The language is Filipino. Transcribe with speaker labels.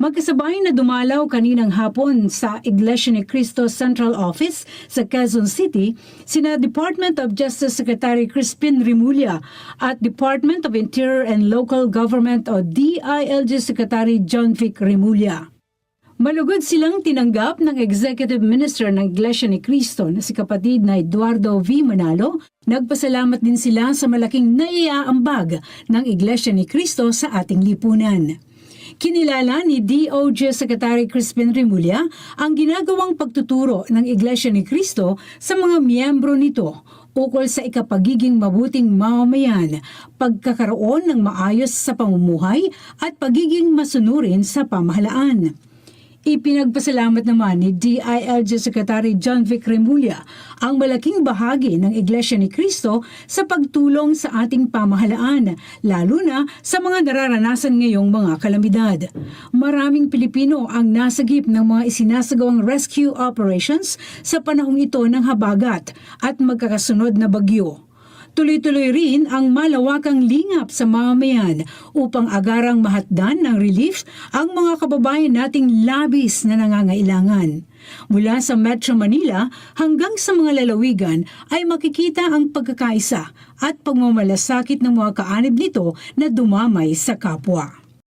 Speaker 1: Magkasabay na dumalaw kaninang hapon sa Iglesia ni Cristo Central Office sa Quezon City, sina Department of Justice Secretary Crispin Remulla at Department of Interior and Local Government o DILG Secretary John Vic Remulla. Malugod silang tinanggap ng Executive Minister ng Iglesia ni Cristo na si kapatid na Eduardo V. Manalo. Nagpasalamat din sila sa malaking naiaambag ng Iglesia ni Cristo sa ating lipunan. Kinilala ni DOJ Secretary Crispin Remulla ang ginagawang pagtuturo ng Iglesia ni Cristo sa mga miyembro nito ukol sa ikapagiging mabuting mamamayan, pagkakaroon ng maayos sa pamumuhay at pagiging masunurin sa pamahalaan. Ipinagpasalamat naman ni DILG Secretary John Vic Remulla ang malaking bahagi ng Iglesia ni Cristo sa pagtulong sa ating pamahalaan, lalo na sa mga nararanasan ngayong mga kalamidad. Maraming Pilipino ang nasagip ng mga isinasagawang rescue operations sa panahong ito ng habagat at magkakasunod na bagyo. Tuloy-tuloy rin ang malawakang lingap sa mamamayan upang agarang mahatdan ng relief ang mga kababayan nating labis na nangangailangan. Mula sa Metro Manila hanggang sa mga lalawigan ay makikita ang pagkakaisa at pagmamalasakit ng mga kaanib nito na dumamay sa kapwa.